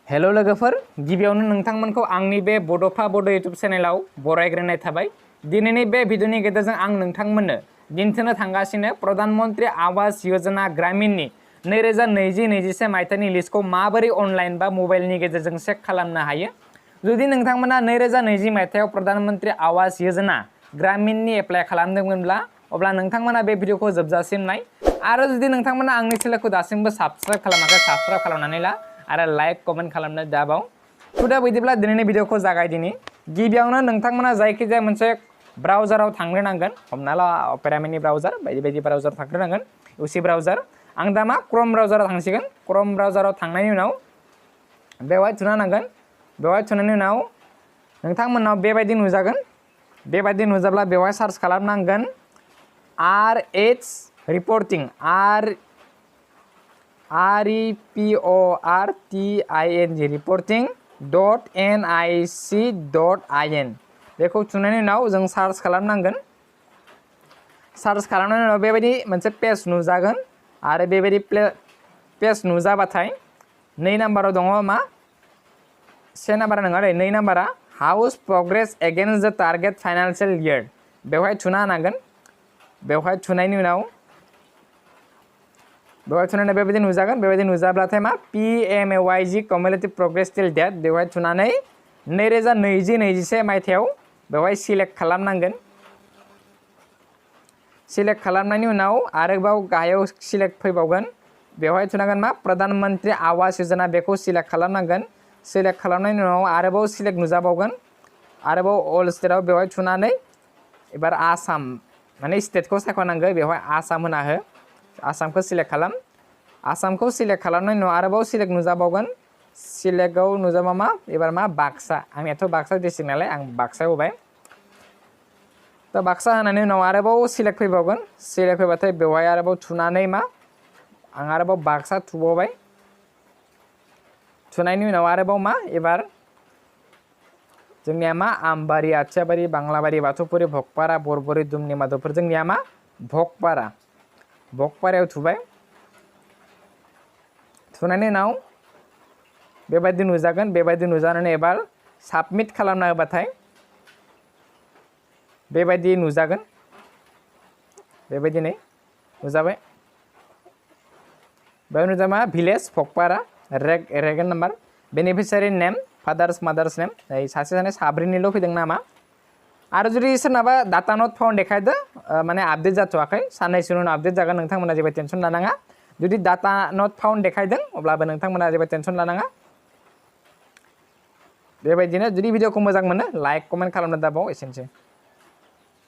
Hello लोगोफोर, गिबियावनो नोंथांमोनखौ आंनि बे बड'फा बड' इउटुब चेनेलाव बरायग्रोनाय थाबाय। दिनैनि बे भिडिअनि गेजेरजों आं नोंथांमोननो दिन्थिनो थांगासिनो प्रधानमन्त्री आवास योजना ग्रामीणनि 2020-21 मायथाइनि लिस्टखौ माबोरै अनलाइन बा मबाइलनि गेजेरजों चेक खालामनो हायो। जुदि नोंथांमोना 2020 मायथाइयाव प्रधानमन्त्री आवास योजना ग्रामीणनि एप्लाइ खालामदोंमोनब्ला अब्ला नोंथांमोना बे भिडिअखौ जोबजासिम नाय। आरो जुदि नोंथांमोना आंनि चेनेलखौ दासिमबो साबस्क्राइब खालामाखै, साबस्क्राइब खालामनानै ला आरो लाइक कमेन्ट खालामनो दाबाव। दा बिदिब्ला दिनैनि भिडिअखौ जागायदिनि। गिबियावनो नोंथांमोना जायखिजाया मोनसे ब्राउजाराव थांग्रोनांगोन। हमना ला अपेरा मिनि ब्राउजार बायदि बायदि ब्राउजार थांग्रोनांगोन। UC ब्राउजार, आं दा मा क्रोम ब्राउजाराव थांसिगोन। क्रोम ब्राउजाराव थांनायनि उनाव बेवहाय थुना नांगोन। बेवहाय थुनायनि उनाव नोंथांमोननाव बेबायदि नुजागोन। बेबायदि नुजाब्ला बेवहाय सार्च खालामनांगोन RH रिपर्टिं REPORTING reporting.nic.in बेखौ थुनायनि उनाव जों सार्च खालामनांगोन। सार्च खालामनायनि उनाव बेबायदि मोनसे पेज नुजागोन आरो बेबायदि पेज नुजाबाथाय 2 नाम्बाराव दङ मा, 1 नाम्बारा नङा दे, 2 नाम्बारा हाउस प्रग्रेस एगेन्स्ट द टारगेट फाइनान्सियेल इयार बेवहाय थुना होनांगोन। बेवहाय थुनायनि उनाव बेबायदि नुजागोन। बेबायदि नुजाब्लाथाय मा PMAYG कम्युलेटिभ प्रोग्रेस टिल डेट बेवहाय थुनानै 2020-21 मायथाइयाव बेवहाय सिलेक्ट खालामनांगोन। सिलेक्ट खालामनायनि उनाव आरोबाव गाहायाव सिलेक्ट फैबावगोन। बेवहाय थुनांगोन मा प्रधानमन्त्री आवास योजना बेखौ सिलेक्ट खालामनांगोन। सिलेक्ट खालामनायनि उनाव आरोबाव सिलेक्ट नुजाबावगोन। आरोबाव अल स्टेटआव बेवहाय थुनानै एबार आसाम माने स्टेटखौ सायख'नांगौ। बेवहाय आसाम होना हो। आसामखौ सिलेक्ट खालाम। आसामखौ सिलेक्ट खालामनायनि उनाव आरोबाव सिलेक्ट नुजाबावगोन। सिलेक्टआव नुजाबा मा एबार मा बाक्सा, आंनियाथ' बाक्सा डिस्ट्रिक्ट नालाय आं बाक्सायाव होबाय। दा बाक्सा होनायनि उनाव आरोबाव सिलेक्ट फैबावगोन। सिलेक्ट फैबाथाय बेवहाय आरोबाव थुनानै मा आं आरोबाव बाक्सा थुबावबाय। थुनायनि उनाव आरोबाव मा एबार जोंनिया मा आमबारि, आथियाबारि, बांलाबारि, बाथौफुरि, भकपारा, बरबरि, दुमनि, माधवपुर, जोंनिया मा भकपारायाव थुबाय। थुनायनि उनाव बेबायदि नुजागोन। बेबायदि नुजानानै एबार साबमिट खालामना होबाथाय बेबायदि नुजागोन। बेबायदिनो नुजाबाय। बेयाव नुजा मा भिलेज भकपारा, रेगन नाम्बार, बेनिफिसियारि नेम, फादार्स मादार्स नेम, सासे सानै साब्रैनिल' फैदों नामा। आरो जुदि सोरनाबा डाटा नट फाउन्ड देखायदो माने आपडेट जाथ'वाखै, साननैसोनि उनाव आपडेट जागोन, नोंथांमोना जेबो टेनसन लानाङा। जुदि डाटा नट फाउन्ड देखायदों अब्लाबो नोंथांमोना जेबो टेनसन लानाङा। बेबायदिनो जुदि भिडिअखौ मोजां मोनो लाइक कमेन्ट खालामनो दाबाव। एसेनोसै।